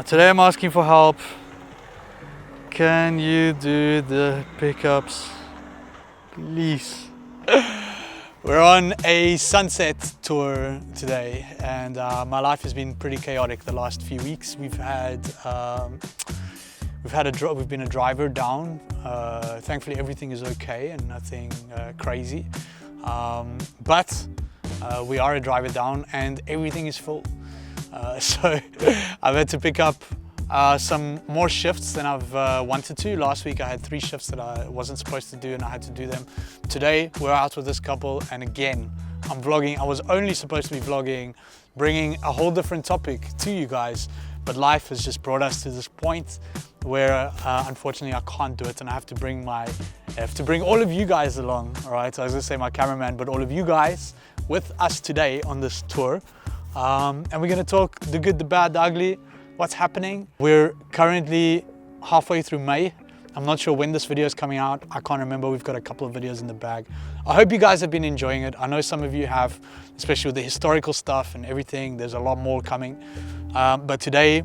Today I'm asking for help. Can you do the pickups, please? We're on a sunset tour today, and my life has been pretty chaotic the last few weeks. We've been a driver down. Thankfully everything is okay and nothing crazy. But we are a driver down and everything is full. So I've had to pick up some more shifts than I've wanted to. Last week I had 3 shifts that I wasn't supposed to do and I had to do them. Today we're out with this couple and again I'm vlogging. I was only supposed to be vlogging, bringing a whole different topic to you guys, but life has just brought us to this point where unfortunately I can't do it, and I have to bring all of you guys along. All right, so I was gonna say my cameraman, but all of you guys with us today on this tour. And we're gonna talk the good, the bad, the ugly, what's happening. We're currently halfway through May. I'm not sure when this video is coming out. I can't remember. We've got a couple of videos in the bag. I hope you guys have been enjoying it. I know some of you have, especially with the historical stuff and everything. There's a lot more coming. But today,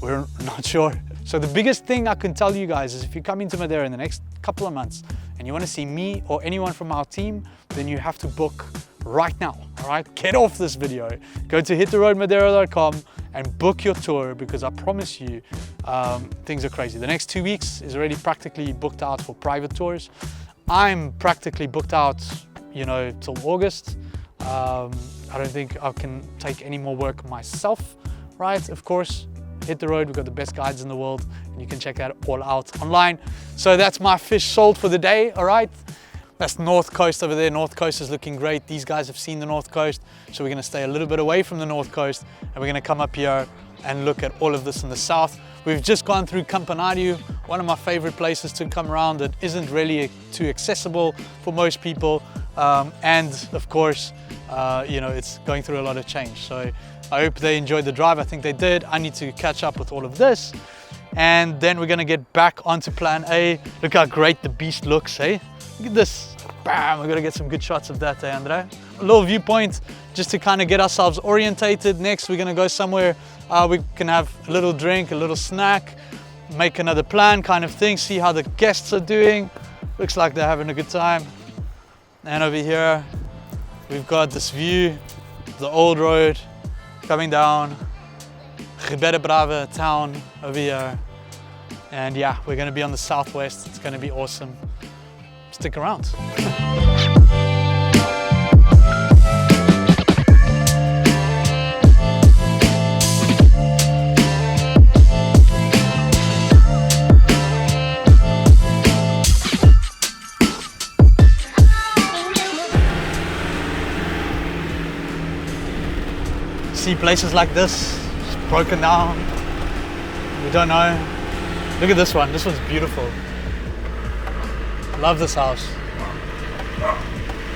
we're not sure. So the biggest thing I can tell you guys is if you come into Madeira in the next couple of months and you want to see me or anyone from our team, then you have to book right now. All right, get off this video, go to hittheroadmadeira.com and book your tour, because I promise you things are crazy. The next 2 weeks is already practically booked out for private tours. I'm practically booked out, you know, till August. I don't think I can take any more work myself, right? Of course, Hit the Road, we've got the best guides in the world and you can check that all out online. So that's my fish sold for the day. All right, that's North Coast over there. North Coast is looking great. These guys have seen the North Coast, so we're going to stay a little bit away from the North Coast and we're going to come up here and look at all of this in the south. We've just gone through Campanariu, one of my favorite places to come around that isn't really too accessible for most people, and of course you know, it's going through a lot of change. So I hope they enjoyed the drive. I think they did. I need to catch up with all of this and then we're going to get back onto plan A. Look how great the beast looks, hey? Look at this. Bam, we're gonna get some good shots of that, Andre. A little viewpoint just to kind of get ourselves orientated. Next, we're gonna go somewhere we can have a little drink, a little snack, make another plan kind of thing, see how the guests are doing. Looks like they're having a good time. And over here, we've got this view, the old road coming down, Ribeira Brava town over here. And yeah, we're gonna be on the southwest. It's gonna be awesome. Stick around. See places like this, just broken down. We don't know. Look at this one. This one's beautiful. Love this house.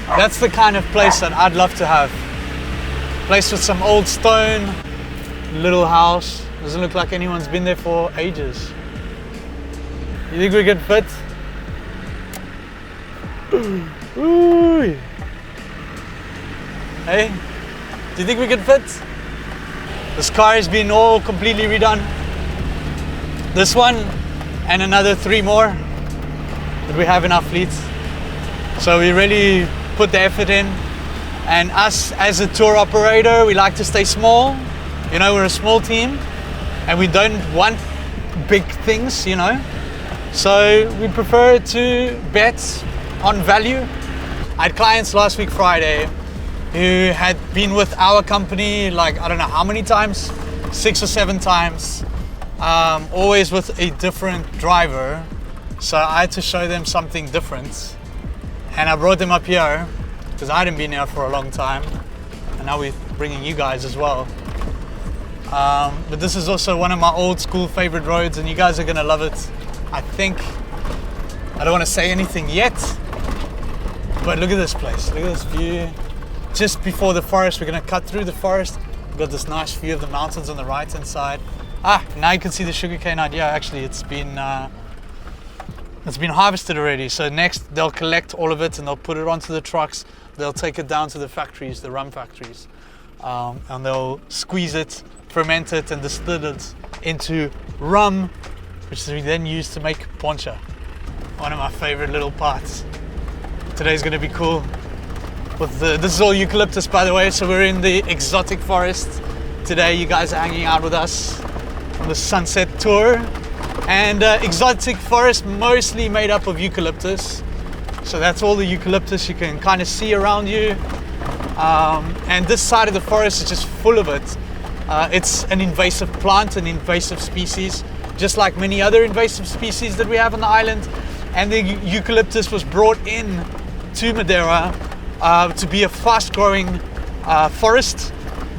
That's the kind of place that I'd love to have. Place with some old stone, little house. Doesn't look like anyone's been there for ages. You think we can fit? Ooh. Hey, do you think we can fit? This car has been all completely redone. This one and another 3 more that we have in our fleet. So we really put the effort in, and us as a tour operator, we like to stay small. You know, we're a small team and we don't want big things, you know, so we prefer to bet on value. I had clients last week Friday who had been with our company like I don't know how many times, 6 or 7 times, always with a different driver. So I had to show them something different, and I brought them up here because I hadn't been here for a long time, and now we're bringing you guys as well. But this is also one of my old school favorite roads and you guys are gonna love it, I think. I don't want to say anything yet, but look at this place, look at this view. Just before the forest, we're gonna cut through the forest. We've got this nice view of the mountains on the right hand side. Now you can see the sugarcane out here. Actually, it's been harvested already. So next they'll collect all of it and they'll put it onto the trucks. They'll take it down to the factories, the rum factories. and they'll squeeze it, ferment it, and distill it into rum, which we then use to make poncha. One of my favorite little parts. Today's gonna be cool. This is all eucalyptus, by the way, so we're in the exotic forest. Today you guys are hanging out with us on the sunset tour. And exotic forest mostly made up of eucalyptus. So that's all the eucalyptus you can kind of see around you. And this side of the forest is just full of it. It's an invasive plant, an invasive species, just like many other invasive species that we have on the island. And the eucalyptus was brought in to Madeira to be a fast-growing forest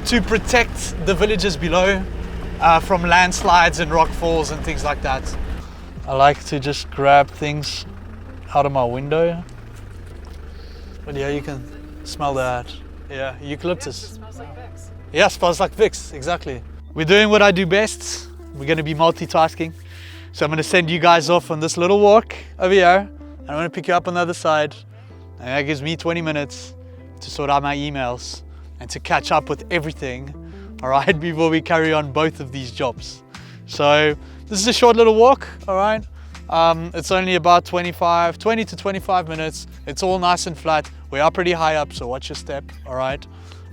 to protect the villages below from landslides and rock falls and things like that. I like to just grab things out of my window. But yeah, you can smell that. Yeah, eucalyptus. Yes, it smells like Vicks. Yeah, smells like Vicks, exactly. We're doing what I do best. We're going to be multitasking. So I'm going to send you guys off on this little walk over here. And I'm going to pick you up on the other side. And that gives me 20 minutes to sort out my emails and to catch up with everything, all right, before we carry on both of these jobs. So this is a short little walk, all right. It's only about 20 to 25 minutes. It's all nice and flat. We are pretty high up, so watch your step, all right.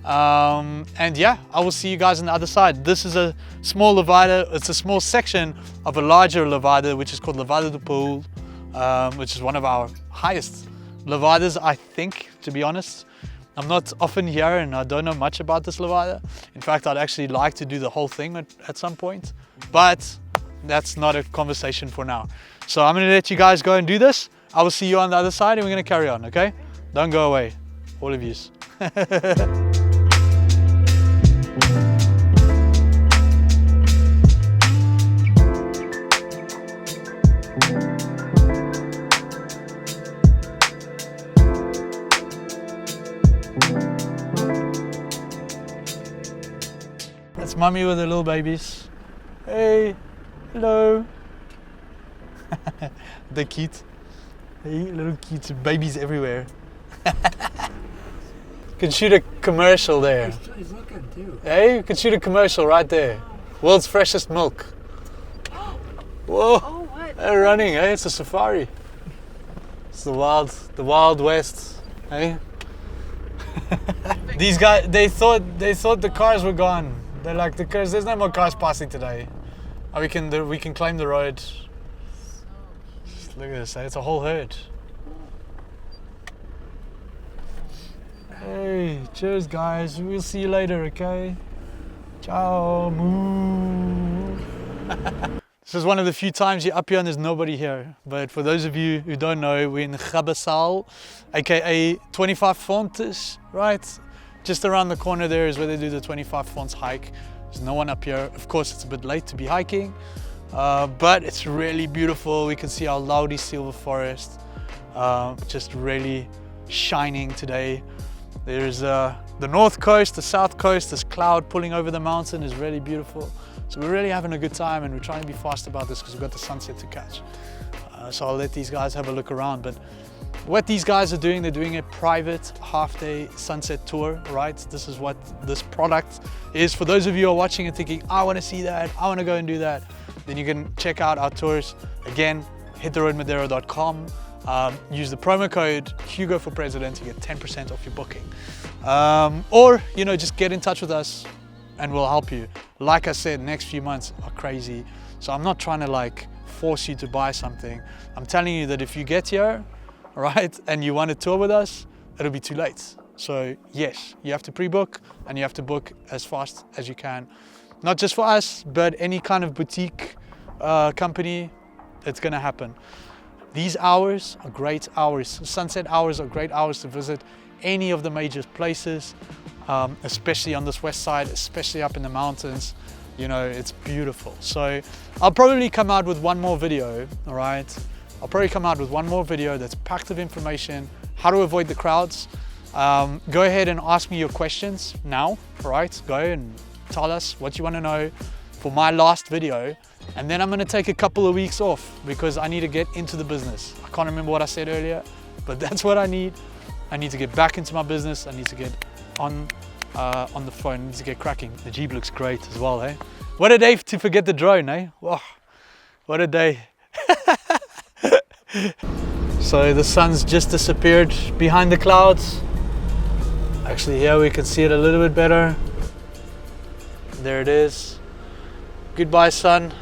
And yeah, I will see you guys on the other side. This is a small levada. It's a small section of a larger levada, which is called Levada do Pool, which is one of our highest levadas, I think, to be honest. I'm not often here and I don't know much about this levada. In fact, I'd actually like to do the whole thing at some point, but that's not a conversation for now. So I'm gonna let you guys go and do this. I will see you on the other side and we're gonna carry on, okay? Don't go away, all of yous. That's mommy with her little babies. Hey, hello. They're cute. Hey, little cute babies everywhere. Could shoot a commercial there. He's looking too. Hey, you could shoot a commercial right there. World's freshest milk. Whoa, Oh, what? they're running, hey, it's a safari. It's the wild west, hey. These guys, they thought the cars were gone. They're like, there's no more cars passing today. Oh, we can claim the road. Look at this, it's a whole herd. Hey, cheers guys. We'll see you later, okay? Ciao. Moo. This is one of the few times you're up here and there's nobody here. But for those of you who don't know, we're in Gabasal, aka 25 Fontes, right? Just around the corner there is where they do the 25 Fonts hike. There's no one up here. Of course, it's a bit late to be hiking, but it's really beautiful. We can see our Laudi silver forest, just really shining today. There's the north coast, the south coast, this cloud pulling over the mountain is really beautiful. So we're really having a good time and we're trying to be fast about this because we've got the sunset to catch. So I'll let these guys have a look around. But what these guys are doing, they're doing a private half-day sunset tour, right? This is what this product is. For those of you who are watching and thinking, I want to see that, I want to go and do that, then you can check out our tours. Again, hittheroadmadeira.com. Use the promo code Hugo for President to get 10% off your booking. Or, you know, just get in touch with us and we'll help you. Like I said, next few months are crazy. So I'm not trying to like force you to buy something. I'm telling you that if you get here, right, and you want to tour with us, it'll be too late. So yes, you have to pre-book and you have to book as fast as you can. Not just for us, but any kind of boutique company, it's gonna happen. These hours are great hours. Sunset hours are great hours to visit any of the major places, especially on this west side, especially up in the mountains. You know, it's beautiful. So I'll probably come out with one more video, all right? I'll probably come out with one more video that's packed with information, how to avoid the crowds. Go ahead and ask me your questions now, all right? Go and tell us what you want to know for my last video. And then I'm going to take a couple of weeks off because I need to get into the business. I can't remember what I said earlier, but that's what I need. I need to get back into my business. I need to get on on the phone. Let's get cracking. The Jeep looks great as well, eh? What a day to forget the drone, eh? Wow, what a day. So the sun's just disappeared behind the clouds. Actually, here we can see it a little bit better. There it is. Goodbye, sun.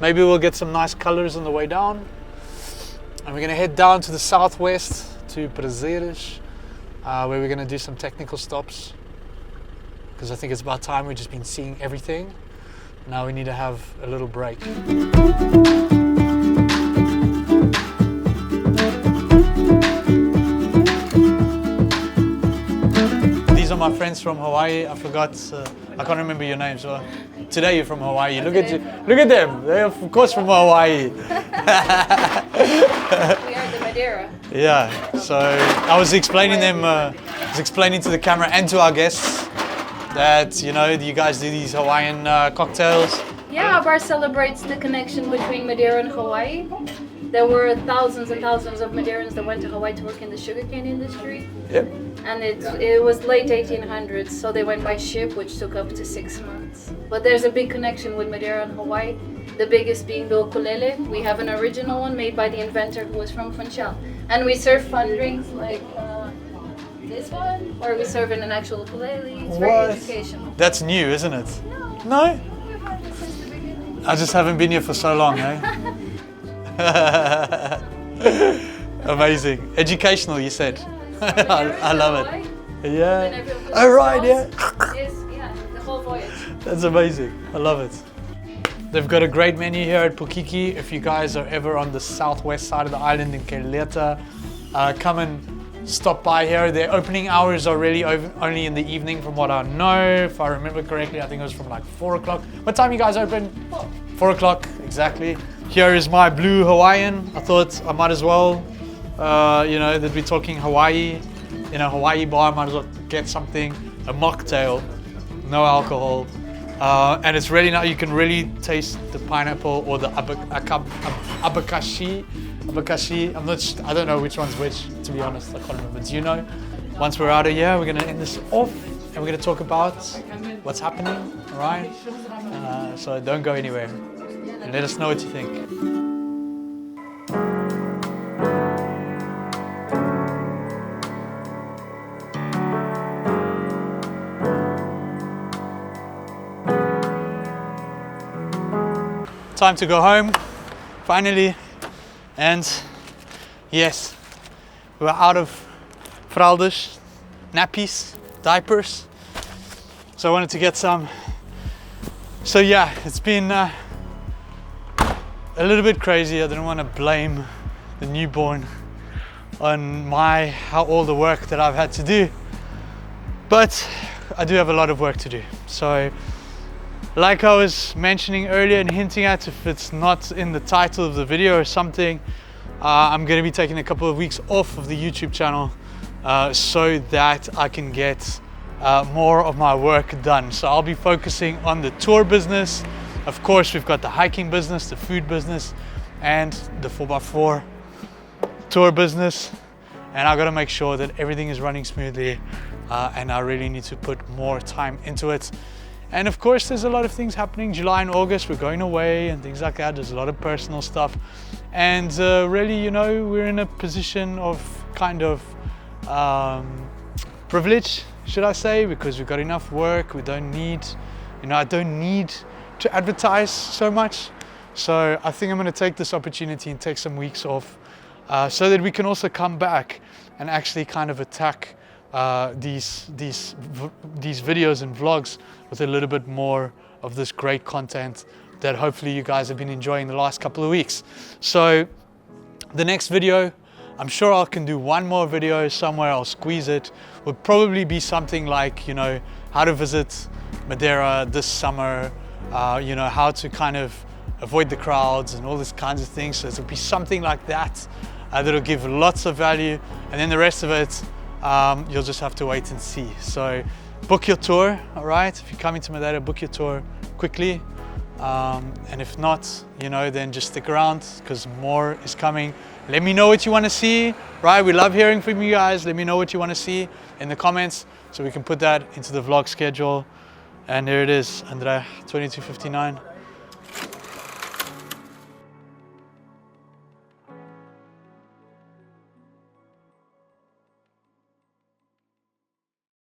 Maybe we'll get some nice colors on the way down. And we're gonna head down to the southwest to Prazeres, where we're gonna do some technical stops. Because I think it's about time. We've just been seeing everything. Now we need to have a little break. These are my friends from Hawaii. I forgot, I can't remember your name. So today you're from Hawaii. Look at you, look at them. They're of course from Hawaii. We are the Madeira. Yeah. So I was explaining them, explaining to the camera and to our guests that, you know, you guys do these Hawaiian cocktails. Yeah, our bar celebrates the connection between Madeira and Hawaii. There were thousands and thousands of Madeirans that went to Hawaii to work in the sugarcane industry. Yep. And it was late 1800s, so they went by ship, which took up to 6 months. But there's a big connection with Madeira and Hawaii, the biggest being the ukulele. We have an original one made by the inventor who was from Funchal. And we serve fun drinks like this one, or we serve in an actual ukulele. It's very educational. That's new, isn't it? No? We've had this since the beginning. I just haven't been here for so long, eh? Amazing. Educational, you said. I love it. Yeah. Oh, right, yeah. Yes, yeah, the whole voyage. That's amazing. I love it. They've got a great menu here at Pukiki. If you guys are ever on the southwest side of the island in Keleta, come and stop by here. Their opening hours are really only in the evening from what I know. If I remember correctly, I think it was from like 4 o'clock. What time you guys open? 4 o'clock, exactly. Here is my blue Hawaiian. I thought I might as well, you know, that we're talking Hawaii. In a Hawaii bar, I might as well get something, a mocktail, no alcohol. And it's really now you can really taste the pineapple or the abakashi. I don't know which one's which, to be honest. I can't remember. Do you know? Once we're out of here, we're gonna end this off and we're gonna talk about what's happening, all right? So don't go anywhere. And let us know what you think. Time to go home, finally. And yes, we're out of fraldas, nappies, diapers. So I wanted to get some. So yeah, it's been a little bit crazy. I didn't want to blame the newborn on all the work that I've had to do, but I do have a lot of work to do. So like I was mentioning earlier and hinting at, if it's not in the title of the video or something, I'm going to be taking a couple of weeks off of the YouTube channel so that I can get more of my work done. So I'll be focusing on the tour business. Of course, we've got the hiking business, the food business, and the 4x4 tour business. And I've got to make sure that everything is running smoothly, and I really need to put more time into it. And of course, there's a lot of things happening. July and August, we're going away and things like that. There's a lot of personal stuff. And really, you know, we're in a position of kind of privilege, should I say, because we've got enough work. We don't need, you know, I don't need to advertise so much. So I think I'm going to take this opportunity and take some weeks off so that we can also come back and actually kind of attack these videos and vlogs with a little bit more of this great content that hopefully you guys have been enjoying the last couple of weeks. So the next video, I'm sure I can do one more video somewhere. I'll squeeze it. Would probably be something like, you know, how to visit Madeira this summer, you know, how to kind of avoid the crowds and all these kinds of things. So it'll be something like that that'll give lots of value, and then the rest of it you'll just have to wait and see. So book your tour, all right? If you're coming to Madeira, book your tour quickly. And if not, you know, then just stick around because more is coming. Let me know what you want to see, right? We love hearing from you guys. Let me know what you want to see in the comments so we can put that into the vlog schedule. And here it is, Andrea, 22:59.